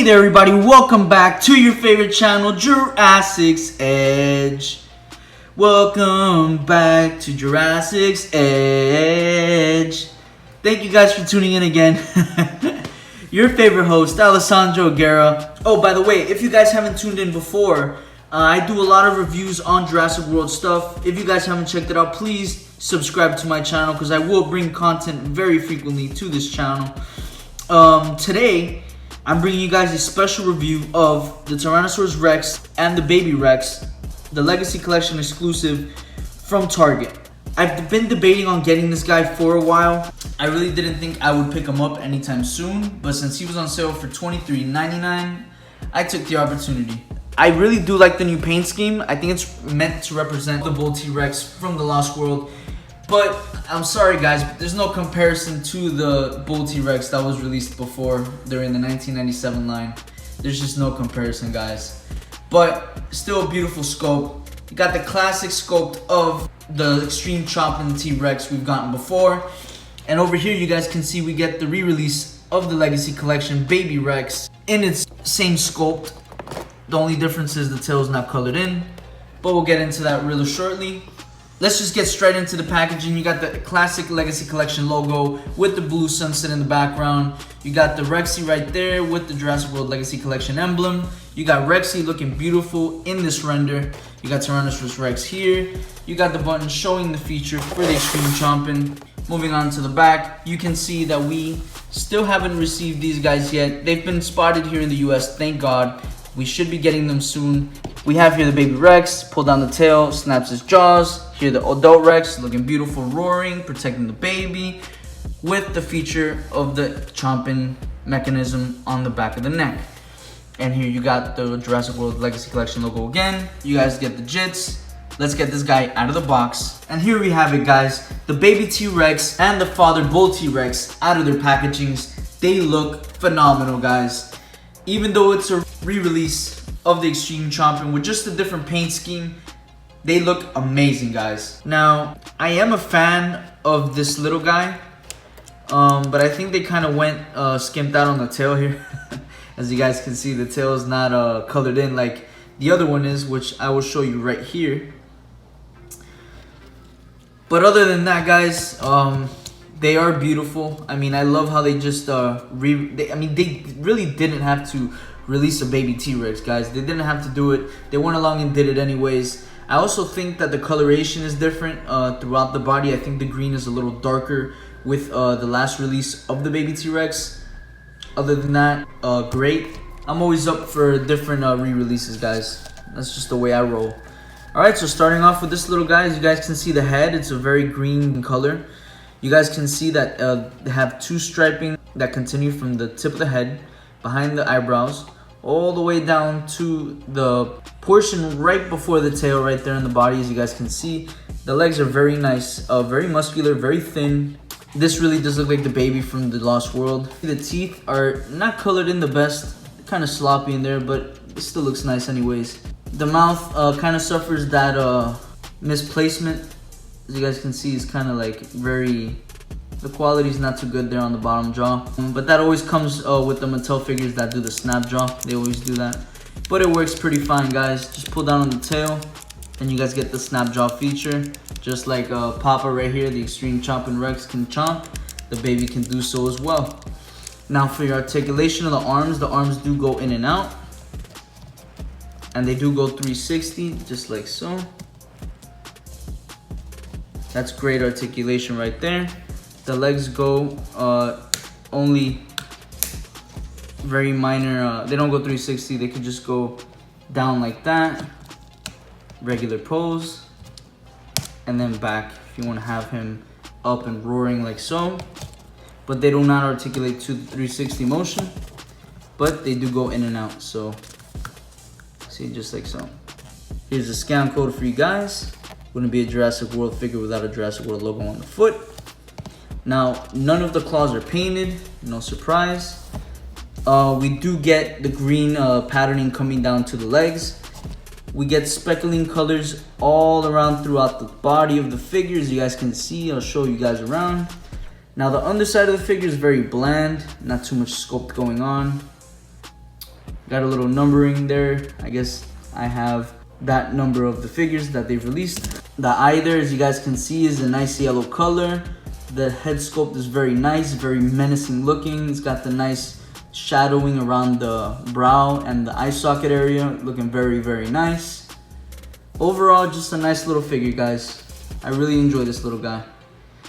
there everybody, welcome back to your favorite channel, Jurassic's Edge. Welcome back to Jurassic's Edge. Thank you guys for tuning in again. Your favorite host, Alessandro Guerra. Oh, by the way, if you guys haven't tuned in before, I do a lot of reviews on Jurassic World stuff. If you guys haven't checked it out, please subscribe to my channel because I will bring content very frequently to this channel. Today, I'm bringing you guys a special review of the Tyrannosaurus Rex and the Baby Rex, the Legacy Collection exclusive from Target. I've been debating on getting this guy for a while. I really didn't think I would pick him up anytime soon, but since he was on sale for $23.99, I took the opportunity. I really do like the new paint scheme. I think it's meant to represent the Bull T-Rex from the Lost World. But I'm sorry guys, but there's no comparison to the Bull T-Rex that was released before during the 1997 line. There's just no comparison, guys. But still a beautiful sculpt. You got the classic sculpt of the Extreme Chomping T-Rex we've gotten before. And over here you guys can see we get the re-release of the Legacy Collection Baby Rex in its same sculpt. The only difference is the tail is not colored in. But we'll get into that really shortly. Let's just get straight into the packaging. You got the classic Legacy Collection logo with the blue sunset in the background. You got the Rexy right there with the Jurassic World Legacy Collection emblem. You got Rexy looking beautiful in this render. You got Tyrannosaurus Rex here. You got the button showing the feature for the Extreme Chomping. Moving on to the back, you can see that we still haven't received these guys yet. They've been spotted here in the US, thank God. We should be getting them soon. We have here the Baby Rex, pull down the tail, snaps his jaws. Here the adult Rex, looking beautiful, roaring, protecting the baby, with the feature of the chomping mechanism on the back of the neck. And here you got the Jurassic World Legacy Collection logo again. You guys get the jits. Let's get this guy out of the box. And here we have it, guys. The baby T-Rex and the father Bull T-Rex out of their packagings. They look phenomenal, guys. Even though it's a re-release of the Extreme Chomping with just a different paint scheme, they look amazing, guys. Now, I am a fan of this little guy, but I think they kind of went skimped out on the tail here. As you guys can see, the tail is not colored in like the other one is, which I will show you right here. But other than that, guys, they are beautiful. I mean, I love how they just they really didn't have to release a baby T-Rex, guys. They didn't have to do it. They went along and did it anyways. I also think that the coloration is different throughout the body. I think the green is a little darker with the last release of the baby T-Rex. Other than that, great. I'm always up for different re-releases, guys. That's just the way I roll. Alright, so starting off with this little guy, as you guys can see the head, it's a very green color. You guys can see that they have two striping that continue from the tip of the head, behind the eyebrows, all the way down to the portion right before the tail right there in the body. As you guys can see, the legs are very nice, very muscular, very thin. This really does look like the baby from the Lost World. The teeth are not colored in the best, kind of sloppy in there, but it still looks nice anyways. The mouth kind of suffers that misplacement. As you guys can see, it's kind of like the quality is not too good there on the bottom jaw. But that always comes with the Mattel figures that do the snap jaw. They always do that. But it works pretty fine, guys. Just pull down on the tail and you guys get the snap jaw feature. Just like Papa right here, the Extreme Chomping Rex can chomp, the baby can do so as well. Now for your articulation of the arms do go in and out. And they do go 360, just like so. That's great articulation right there. The legs go only very minor, they don't go 360, they could just go down like that. Regular pose. And then back if you want to have him up and roaring like so. But they do not articulate to the 360 motion. But they do go in and out, so see, just like so. Here's the scan code for you guys. Wouldn't be a Jurassic World figure without a Jurassic World logo on the foot. Now, none of the claws are painted, no surprise. We do get the green patterning coming down to the legs. We get speckling colors all around throughout the body of the figures. You guys can see, I'll show you guys around. Now the underside of the figure is very bland, not too much sculpt going on. Got a little numbering there. I guess I have that number of the figures that they've released. The eye there, as you guys can see, is a nice yellow color. The head sculpt is very nice, very menacing looking. It's got the nice shadowing around the brow and the eye socket area, looking very, very nice. Overall, just a nice little figure, guys. I really enjoy this little guy.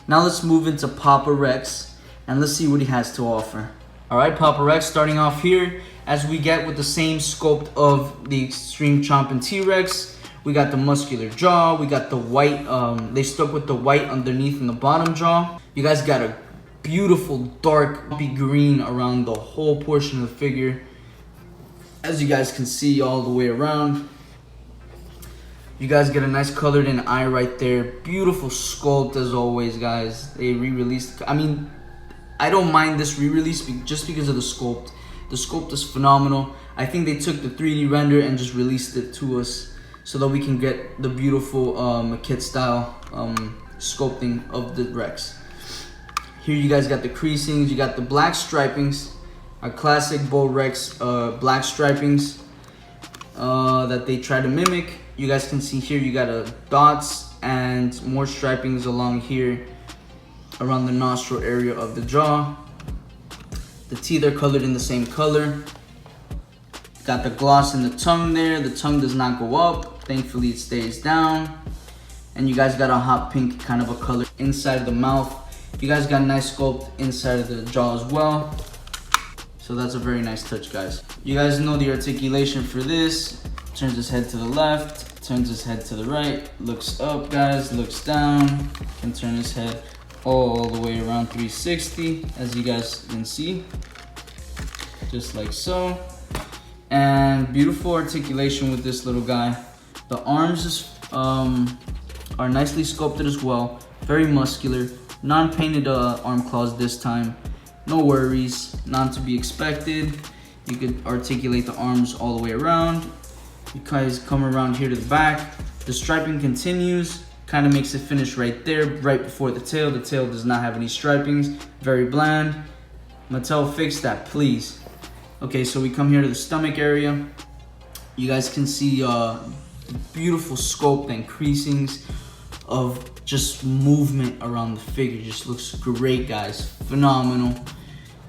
Now let's move into Papa Rex and let's see what he has to offer. Alright, Papa Rex, starting off here, as we get with the same sculpt of the Extreme Chomping T-Rex. We got the muscular jaw, we got the white, they stuck with the white underneath in the bottom jaw. You guys got a beautiful dark green around the whole portion of the figure. As you guys can see all the way around. You guys get a nice colored in eye right there. Beautiful sculpt as always, guys. They re-released, I mean, I don't mind this re-release just because of the sculpt. The sculpt is phenomenal. I think they took the 3D render and just released it to us so that we can get the beautiful kit style sculpting of the Rex. Here you guys got the creasings, you got the black stripings, our classic Bull Rex black stripings that they try to mimic. You guys can see here you got dots and more stripings along here around the nostril area of the jaw. The teeth are colored in the same color. Got the gloss in the tongue there. The tongue does not go up. Thankfully it stays down. And you guys got a hot pink kind of a color inside of the mouth. You guys got a nice sculpt inside of the jaw as well. So that's a very nice touch, guys. You guys know the articulation for this. Turns his head to the left, turns his head to the right, looks up, guys, looks down, can turn his head all the way around 360, as you guys can see, just like so. And beautiful articulation with this little guy. The arms are nicely sculpted as well, very muscular, non-painted arm claws this time. No worries, not to be expected. You could articulate the arms all the way around. You guys come around here to the back. The striping continues, kind of makes it finish right there, right before the tail. The tail does not have any stripings, very bland. Mattel, fix that, please. Okay, so we come here to the stomach area. You guys can see beautiful sculpt and creasings of just movement around the figure. Just looks great, guys, phenomenal.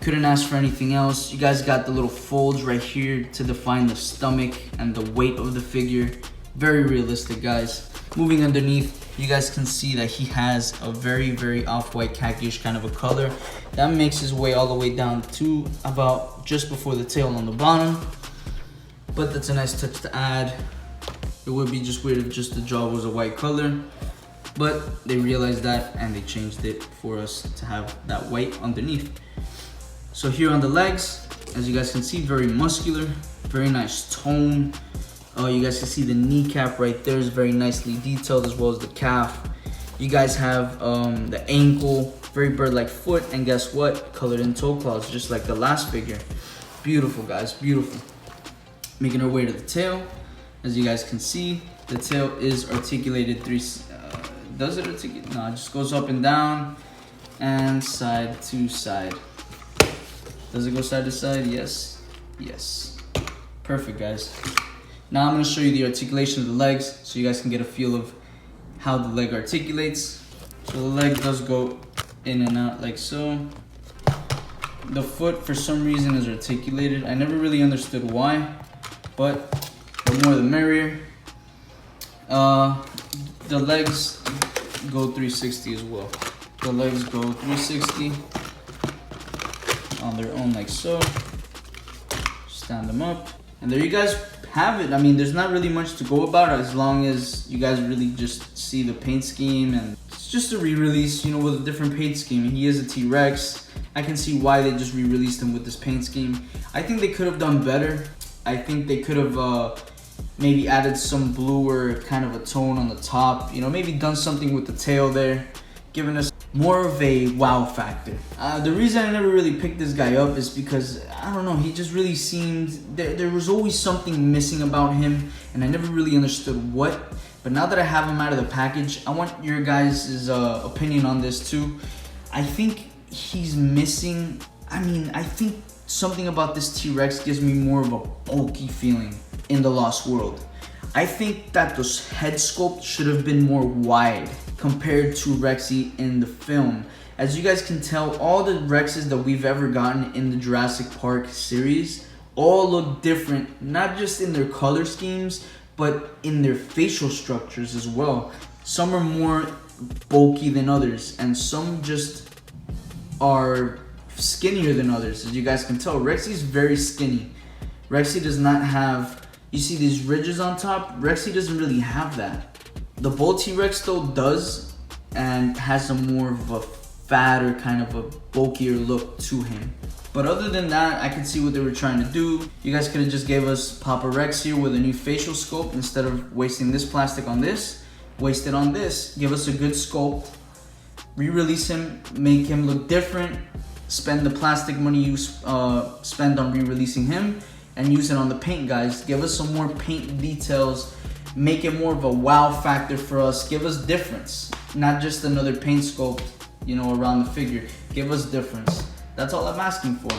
Couldn't ask for anything else. You guys got the little folds right here to define the stomach and the weight of the figure. Very realistic, guys. Moving underneath, you guys can see that he has a very, very off-white khaki-ish kind of a color. That makes his way all the way down to about just before the tail on the bottom. But that's a nice touch to add. It would be just weird if just the jaw was a white color. But they realized that and they changed it for us to have that white underneath. So here on the legs, as you guys can see, very muscular, very nice tone. You guys can see the kneecap right there is very nicely detailed, as well as the calf. You guys have the ankle, very bird-like foot, and guess what? Colored in toe claws, just like the last figure. Beautiful, guys, beautiful. Making our way to the tail. As you guys can see, the tail is articulated does it articulate? No, it just goes up and down and side to side. Does it go side to side? Yes. Yes. Perfect, guys. Now I'm going to show you the articulation of the legs so you guys can get a feel of how the leg articulates. So the leg does go in and out like so. The foot, for some reason, is articulated. I never really understood why, but the more the merrier. The legs go 360 as well. The legs go 360 on their own like so. Stand them up. And there you guys have it. I mean, there's not really much to go about as long as you guys really just see the paint scheme. And it's just a re-release, you know, with a different paint scheme. And he is a T-Rex. I can see why they just re-released him with this paint scheme. I think they could have done better. I think they could have maybe added some bluer kind of a tone on the top. You know, maybe done something with the tail there, giving us more of a wow factor. The reason I never really picked this guy up is because, I don't know, he just really seemed, there was always something missing about him, and I never really understood what. But now that I have him out of the package, I want your guys' opinion on this too. I think he's missing, I think something about this T-Rex gives me more of a bulky feeling in the Lost World. I think that the head sculpt should have been more wide compared to Rexy in the film. As you guys can tell, all the Rexes that we've ever gotten in the Jurassic Park series all look different, not just in their color schemes, but in their facial structures as well. Some are more bulky than others, and some just are skinnier than others. As you guys can tell, Rexy is very skinny. Rexy does not have, you see these ridges on top? Rexy doesn't really have that. The bull T-Rex though does, and has a more of a fatter, kind of a bulkier look to him. But other than that, I can see what they were trying to do. You guys could have just gave us Papa Rex here with a new facial sculpt instead of wasting this plastic on this. Waste it on this. Give us a good sculpt. Re-release him, make him look different. Spend the plastic money you spend on re-releasing him, and use it on the paint, guys. Give us some more paint details. Make it more of a wow factor for us. Give us difference, not just another paint sculpt, you know, around the figure. Give us difference. That's all I'm asking for.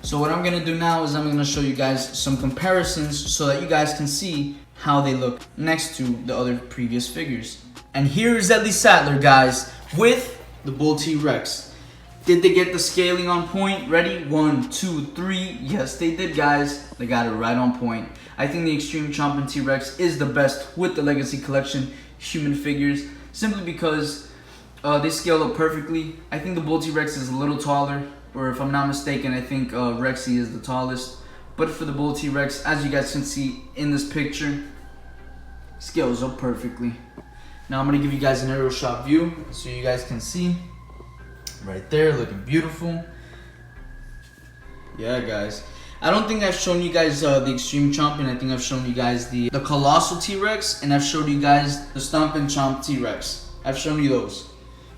So what I'm gonna do now is I'm gonna show you guys some comparisons so that you guys can see how they look next to the other previous figures. And here's Ellie Sattler, guys, with the bull T-Rex. Did they get the scaling on point? Ready? 1, 2, 3. Yes, they did, guys. They got it right on point. I think the Extreme Chomping T-Rex is the best with the Legacy Collection human figures, simply because they scale up perfectly. I think the bull T-Rex is a little taller, or if I'm not mistaken, I think Rexy is the tallest. But for the bull T-Rex, as you guys can see in this picture, scales up perfectly. Now I'm gonna give you guys an aerial shot view so you guys can see. Right there, looking beautiful. Yeah, guys. I don't think I've shown you guys the Extreme Chomping. I think I've shown you guys the Colossal T-Rex, and I've showed you guys the Stomp and Chomp T-Rex. I've shown you those.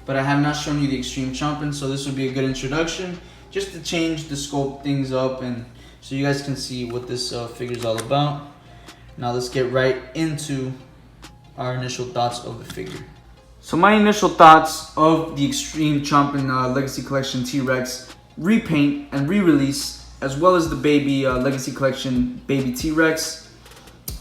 But I have not shown you the Extreme Chomping, so this would be a good introduction, just to change the scope things up, and so you guys can see what this figure is all about. Now let's get right into our initial thoughts of the figure. So my initial thoughts of the Extreme Chomping Legacy Collection T-Rex repaint and re-release, as well as the baby Legacy Collection baby T-Rex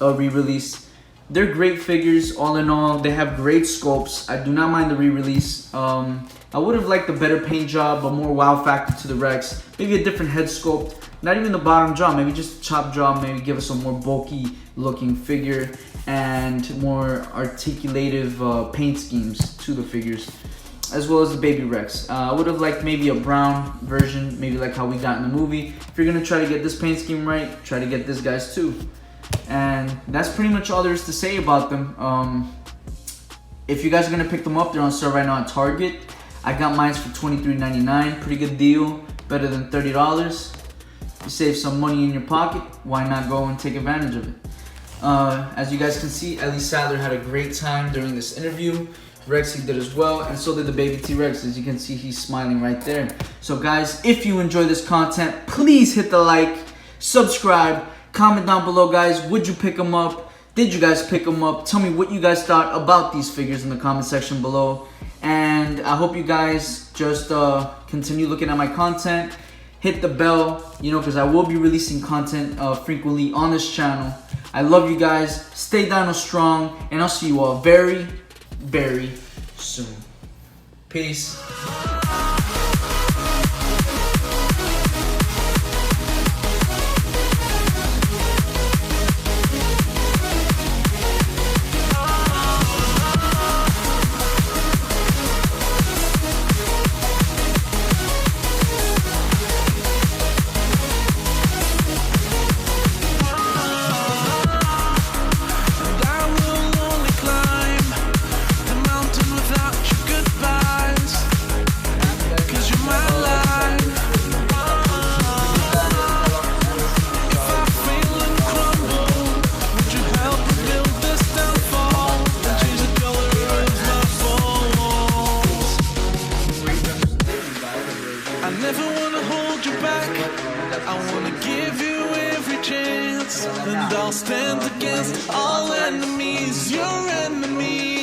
re-release. They're great figures all in all. They have great sculpts. I do not mind the re-release. I would have liked a better paint job, a more wow factor to the Rex. Maybe a different head sculpt. Not even the bottom jaw, maybe just chop jaw, maybe give us a more bulky looking figure and more articulative paint schemes to the figures, as well as the baby Rex. I would have liked maybe a brown version, maybe like how we got in the movie. If you're gonna try to get this paint scheme right, try to get this guys too. And that's pretty much all there is to say about them. If you guys are gonna pick them up, they're on sale right now at Target. I got mine for $23.99, pretty good deal, better than $30. You save some money in your pocket, why not go and take advantage of it? As you guys can see, Ellie Sattler had a great time during this interview. Rexy did as well, and so did the baby T-Rex. As you can see, he's smiling right there. So guys, if you enjoy this content, please hit the like, subscribe, comment down below, guys. Would you pick them up? Did you guys pick them up? Tell me what you guys thought about these figures in the comment section below. And I hope you guys just continue looking at my content. Hit the bell, you know, because I will be releasing content frequently on this channel. I love you guys. Stay dino strong, and I'll see you all very, very soon. Peace. And I'll stand against all enemies, your enemies.